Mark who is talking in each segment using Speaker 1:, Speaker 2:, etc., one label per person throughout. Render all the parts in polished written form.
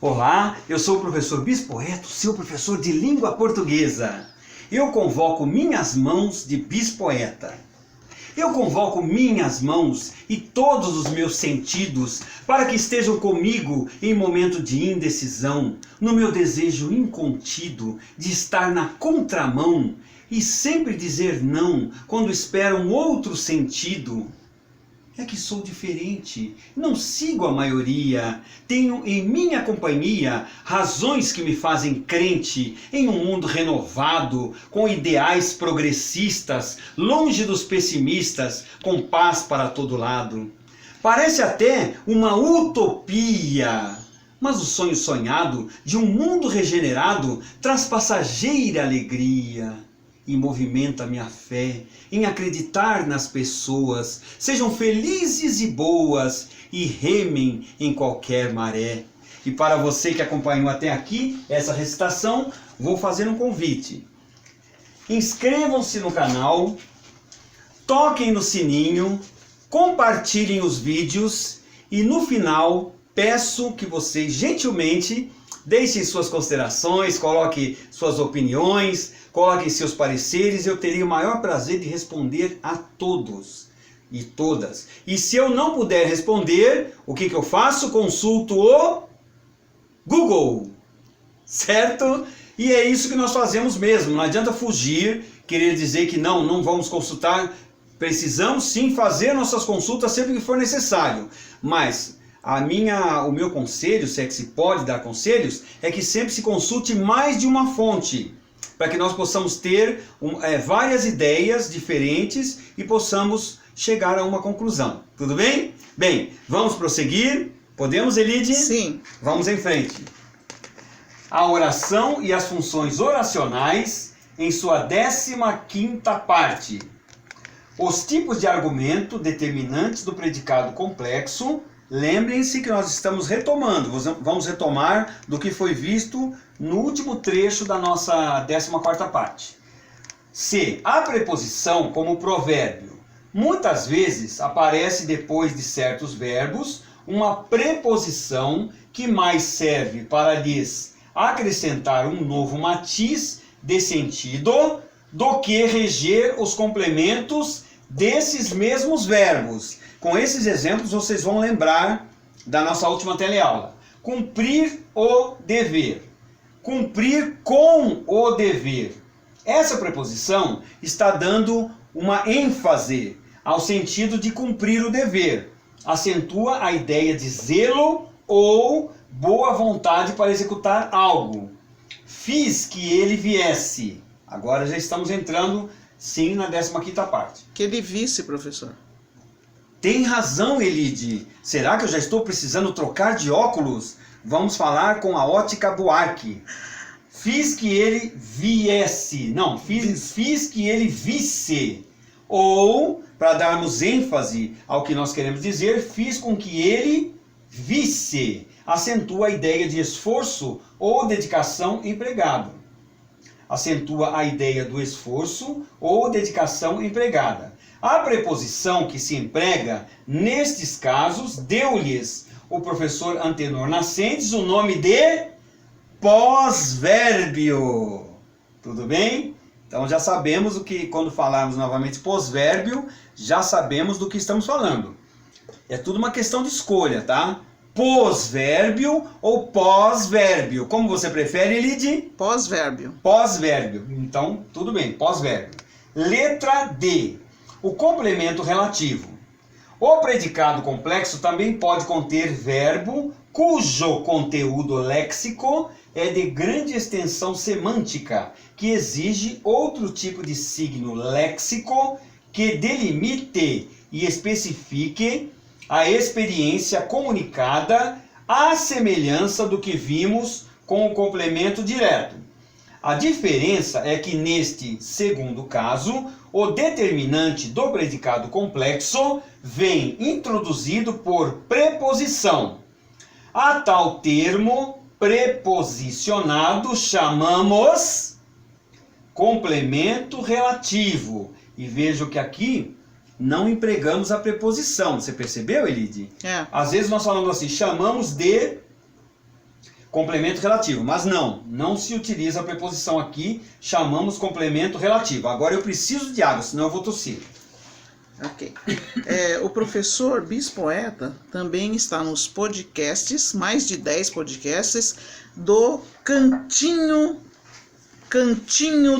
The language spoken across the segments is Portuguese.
Speaker 1: Olá, eu sou o professor Bispo Reto, seu professor de língua portuguesa. Eu convoco minhas mãos de bispoeta. Eu convoco minhas mãos e todos os meus sentidos para que estejam comigo em momento de indecisão, no meu desejo incontido de estar na contramão e sempre dizer não quando esperam outro sentido. É que sou diferente, não sigo a maioria, tenho em minha companhia razões que me fazem crente em um mundo renovado, com ideais progressistas, longe dos pessimistas, com paz para todo lado. Parece até uma utopia, mas o sonho sonhado de um mundo regenerado traz passageira alegria. E movimenta minha fé em acreditar nas pessoas, sejam felizes e boas e remem em qualquer maré. E para você que acompanhou até aqui essa recitação, vou fazer um convite. Inscrevam-se no canal, toquem no sininho, compartilhem os vídeos e no final peço que vocês gentilmente deixem suas considerações, coloquem suas opiniões, coloquem seus pareceres, eu teria o maior prazer de responder a todos e todas. E se eu não puder responder, o que eu faço? Consulto o Google, certo? E é isso que nós fazemos mesmo, não adianta fugir, querer dizer que não vamos consultar, precisamos sim fazer nossas consultas sempre que for necessário, mas o meu conselho, se é que se pode dar conselhos, é que sempre se consulte mais de uma fonte, para que nós possamos ter várias ideias diferentes e possamos chegar a uma conclusão. Tudo bem? Bem, vamos prosseguir? Podemos, Elide?
Speaker 2: Sim.
Speaker 1: Vamos em frente. A oração e as funções oracionais em sua 15ª parte. Os tipos de argumento determinantes do predicado complexo. Lembrem-se que nós estamos retomando, vamos retomar do que foi visto no último trecho da nossa 14ª parte. C. A preposição como provérbio. Muitas vezes aparece depois de certos verbos uma preposição que mais serve para lhes acrescentar um novo matiz de sentido do que reger os complementos desses mesmos verbos. Com esses exemplos vocês vão lembrar da nossa última teleaula. Cumprir o dever. Cumprir com o dever. Essa preposição está dando uma ênfase ao sentido de cumprir o dever. Acentua a ideia de zelo ou boa vontade para executar algo. Fiz que ele viesse. Agora já estamos entrando, sim, na 15ª parte.
Speaker 2: Que ele visse, professor.
Speaker 1: Tem razão, Elide. Será que eu já estou precisando trocar de óculos? Vamos falar com a ótica Buarque. Fiz que ele viesse. Não, fiz que ele visse. Ou, para darmos ênfase ao que nós queremos dizer, fiz com que ele visse. Acentua a ideia de esforço ou dedicação empregado. Acentua a ideia do esforço ou dedicação empregada. A preposição que se emprega nestes casos deu-lhes o professor Antenor Nascentes o nome de pós-vérbio. Tudo bem? Então já sabemos o que, quando falarmos novamente pós-vérbio, já sabemos do que estamos falando. É tudo uma questão de escolha, tá? Pós-vérbio ou pós-vérbio. Como você prefere, Elide?
Speaker 2: Pós-vérbio.
Speaker 1: Pós-vérbio. Então, tudo bem, pós-vérbio. Letra D. O complemento relativo. O predicado complexo também pode conter verbo cujo conteúdo léxico é de grande extensão semântica, que exige outro tipo de signo léxico que delimite e especifique a experiência comunicada à semelhança do que vimos com o complemento direto. A diferença é que neste segundo caso, o determinante do predicado complexo vem introduzido por preposição. A tal termo preposicionado chamamos complemento relativo. E vejo que aqui não empregamos a preposição. Você percebeu, Elide?
Speaker 2: É.
Speaker 1: Às vezes nós falamos assim, chamamos de complemento relativo. Mas não se utiliza a preposição aqui, chamamos complemento relativo. Agora eu preciso de água, senão eu vou tossir.
Speaker 2: Ok. O professor Bispoeta também está nos podcasts, mais de 10 podcasts, do Cantinho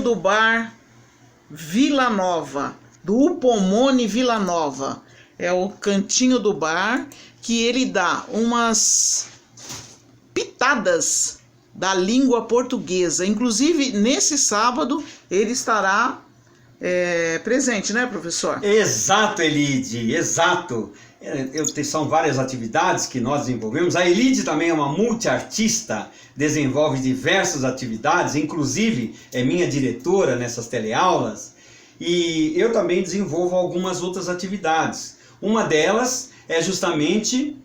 Speaker 2: do Bar Vila Nova, do Upomone Vila Nova. É o Cantinho do Bar, que ele dá umas pitadas da língua portuguesa. Inclusive, nesse sábado, ele estará presente, né, professor?
Speaker 1: Exato, Elide, exato. São várias atividades que nós desenvolvemos. A Elide também é uma multiartista, desenvolve diversas atividades, inclusive é minha diretora nessas teleaulas. E eu também desenvolvo algumas outras atividades. Uma delas é justamente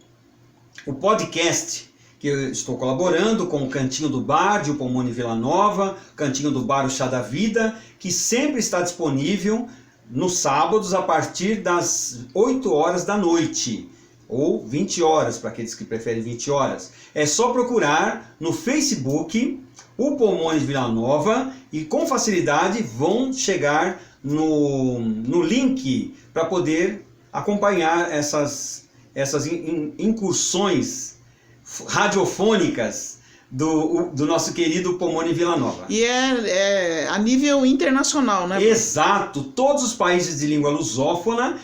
Speaker 1: o podcast, que eu estou colaborando com o Cantinho do Bar de Upomone Vila Nova, Cantinho do Bar O Chá da Vida, que sempre está disponível nos sábados a partir das 8 horas da noite, ou 20 horas, para aqueles que preferem 20 horas. É só procurar no Facebook Upomone Vila Nova e com facilidade vão chegar no link para poder acompanhar essas incursões radiofônicas do nosso querido Upomone Vila Nova.
Speaker 2: E é a nível internacional, né?
Speaker 1: Exato, todos os países de língua lusófona,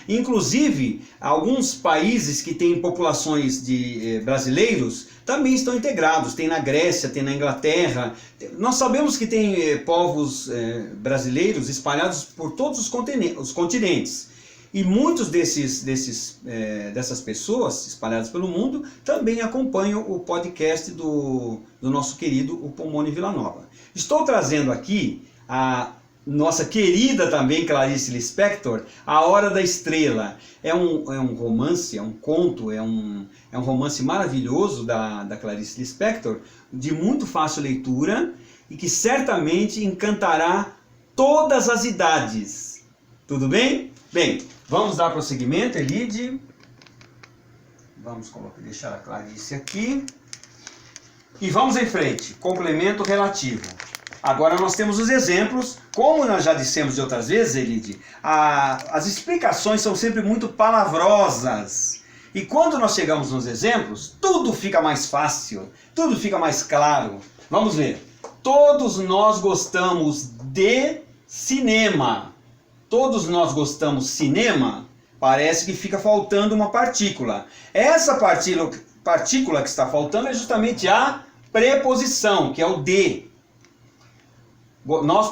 Speaker 1: inclusive alguns países que têm populações de brasileiros também estão integrados. Tem na Grécia, tem na Inglaterra. Nós sabemos que tem povos brasileiros espalhados por todos os continentes. E muitos dessas pessoas espalhadas pelo mundo também acompanham o podcast do nosso querido Upomone Vila Nova. Estou trazendo aqui a nossa querida também Clarice Lispector, A Hora da Estrela. É um romance, é um conto, é um romance maravilhoso da Clarice Lispector, de muito fácil leitura e que certamente encantará todas as idades. Tudo bem? Bem, vamos dar prosseguimento, Elide. Vamos deixar a Clarice aqui. E vamos em frente. Complemento relativo. Agora nós temos os exemplos. Como nós já dissemos de outras vezes, Elide, as explicações são sempre muito palavrosas. E quando nós chegamos nos exemplos, tudo fica mais fácil, tudo fica mais claro. Vamos ver. Todos nós gostamos de cinema. Todos nós gostamos de cinema, parece que fica faltando uma partícula. Essa partícula que está faltando é justamente a preposição, que é o de.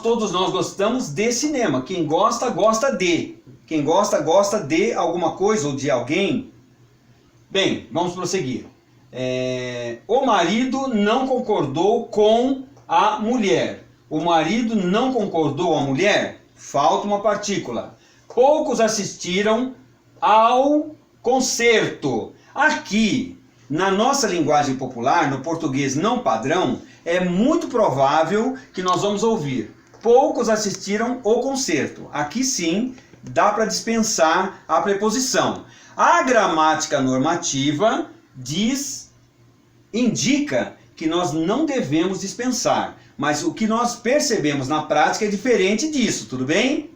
Speaker 1: Todos nós gostamos de cinema. Quem gosta, gosta de. Quem gosta, gosta de alguma coisa ou de alguém. Bem, vamos prosseguir. O marido não concordou com a mulher. O marido não concordou com a mulher? Falta uma partícula. Poucos assistiram ao concerto. Aqui, na nossa linguagem popular, no português não padrão, é muito provável que nós vamos ouvir: poucos assistiram ao concerto. Aqui sim, dá para dispensar a preposição. A gramática normativa indica que nós não devemos dispensar. Mas o que nós percebemos na prática é diferente disso, tudo bem?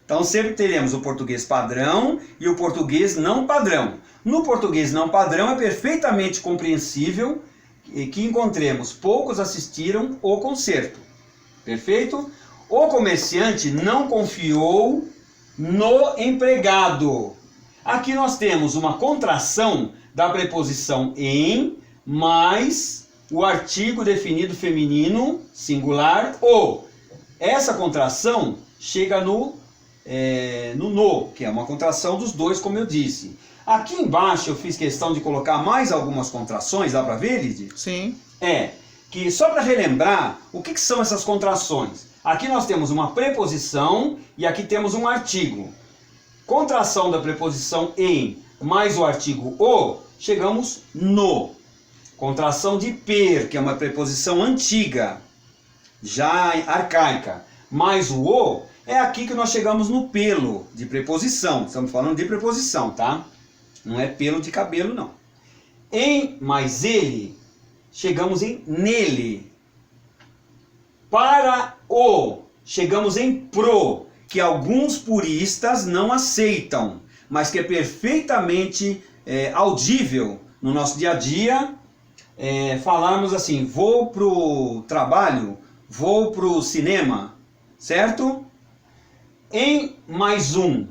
Speaker 1: Então sempre teremos o português padrão e o português não padrão. No português não padrão é perfeitamente compreensível que encontremos: poucos assistiram ao concerto. Perfeito? O comerciante não confiou no empregado. Aqui nós temos uma contração da preposição em mais o artigo definido feminino singular o. Essa contração chega no, que é uma contração dos dois, como eu disse. Aqui embaixo eu fiz questão de colocar mais algumas contrações, dá para ver, Lidy?
Speaker 2: Sim.
Speaker 1: Que só para relembrar, o que são essas contrações? Aqui nós temos uma preposição e aqui temos um artigo. Contração da preposição em mais o artigo o, chegamos no. Contração de per, que é uma preposição antiga, já arcaica, mais o, é aqui que nós chegamos no pelo, de preposição. Estamos falando de preposição, tá? Não é pelo de cabelo, não. Em mais ele, chegamos em nele. Para o, chegamos em pro, que alguns puristas não aceitam, mas que é perfeitamente audível no nosso dia a dia, falarmos assim: vou pro trabalho, vou pro cinema, certo? Em mais um,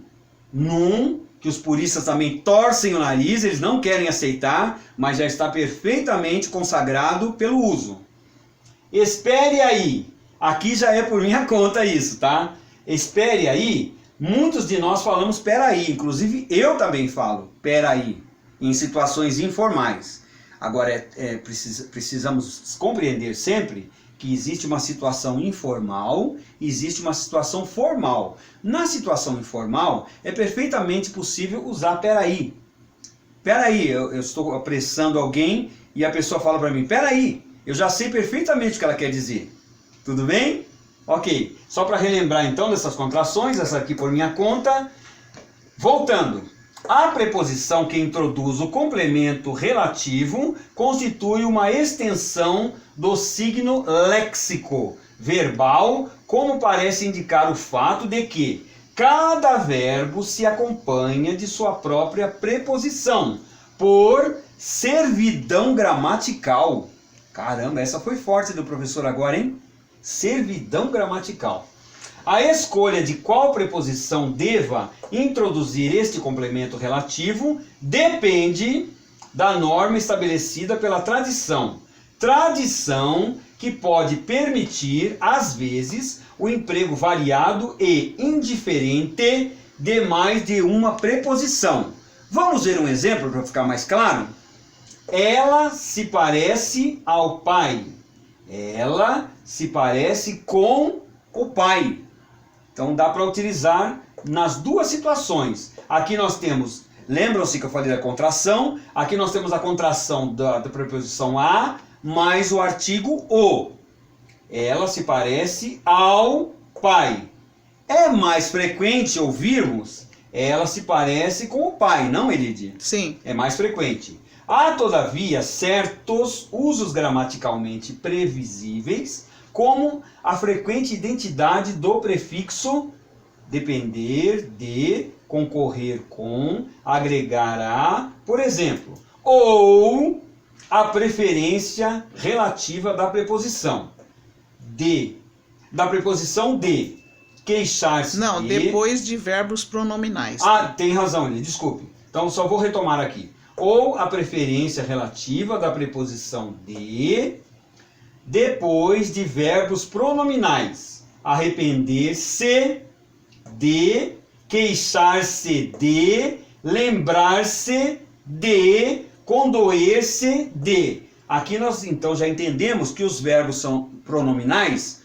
Speaker 1: num, que os puristas também torcem o nariz, eles não querem aceitar, mas já está perfeitamente consagrado pelo uso. Espere aí, aqui já é por minha conta isso, tá? Espere aí, muitos de nós falamos peraí, inclusive eu também falo peraí, em situações informais. Agora, precisamos compreender sempre que existe uma situação informal, existe uma situação formal. Na situação informal, é perfeitamente possível usar peraí. Peraí, eu estou apressando alguém e a pessoa fala para mim, peraí, eu já sei perfeitamente o que ela quer dizer. Tudo bem? Ok, só para relembrar então dessas contrações, essa aqui por minha conta. Voltando, a preposição que introduz o complemento relativo constitui uma extensão do signo léxico verbal, como parece indicar o fato de que cada verbo se acompanha de sua própria preposição, por servidão gramatical. Caramba, essa foi forte do professor agora, hein? Servidão gramatical. A escolha de qual preposição deva introduzir este complemento relativo depende da norma estabelecida pela tradição. Tradição que pode permitir, às vezes, o emprego variado e indiferente de mais de uma preposição. Vamos ver um exemplo para ficar mais claro? Ela se parece ao pai. Ela se parece com o pai. Então dá para utilizar nas duas situações. Aqui nós temos, lembram-se que eu falei da contração? Aqui nós temos a contração da preposição a mais o artigo o. Ela se parece ao pai. É mais frequente ouvirmos ela se parece com o pai, não, Elide?
Speaker 2: Sim.
Speaker 1: É mais frequente. Há, todavia, certos usos gramaticalmente previsíveis, como a frequente identidade do prefixo depender de, concorrer com, agregar a, por exemplo, ou a preferência relativa da preposição de, queixar-se
Speaker 2: Não,
Speaker 1: de...
Speaker 2: depois de verbos pronominais.
Speaker 1: Ah, tem razão, ele, desculpe. Então só vou retomar aqui. Ou a preferência relativa da preposição de, depois de verbos pronominais. Arrepender-se de, queixar-se de, lembrar-se de, condoer-se de. Aqui nós então já entendemos que os verbos são pronominais,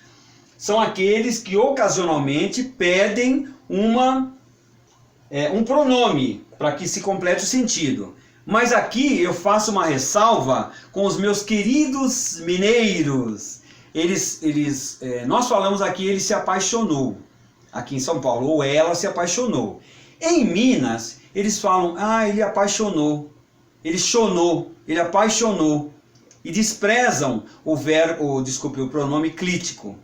Speaker 1: são aqueles que ocasionalmente pedem um pronome para que se complete o sentido. Mas aqui eu faço uma ressalva com os meus queridos mineiros. Nós falamos aqui, ele se apaixonou, aqui em São Paulo, ou ela se apaixonou. Em Minas, eles falam, ele apaixonou, ele chonou, ele apaixonou. E desprezam o pronome clítico.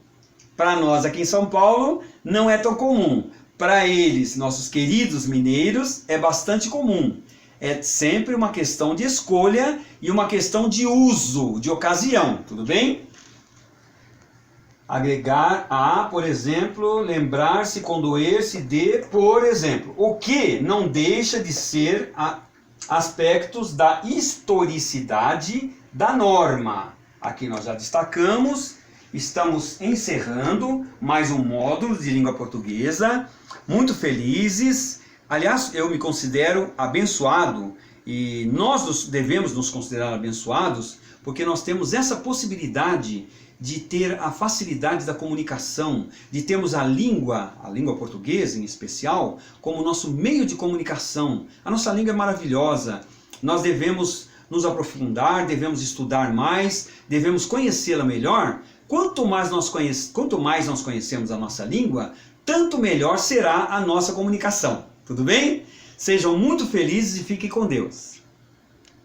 Speaker 1: Para nós aqui em São Paulo não é tão comum. Para eles, nossos queridos mineiros, é bastante comum. É sempre uma questão de escolha e uma questão de uso, de ocasião, tudo bem? Agregar a, por exemplo, lembrar-se, condoer-se de, por exemplo. O que não deixa de ser aspectos da historicidade da norma. Aqui nós já destacamos. Estamos encerrando mais um módulo de língua portuguesa, muito felizes. Aliás, eu me considero abençoado e nós devemos nos considerar abençoados porque nós temos essa possibilidade de ter a facilidade da comunicação, de termos a língua portuguesa em especial, como nosso meio de comunicação. A nossa língua é maravilhosa, nós devemos nos aprofundar, devemos estudar mais, devemos conhecê-la melhor. Quanto mais nós conhecemos a nossa língua, tanto melhor será a nossa comunicação. Tudo bem? Sejam muito felizes e fiquem com Deus.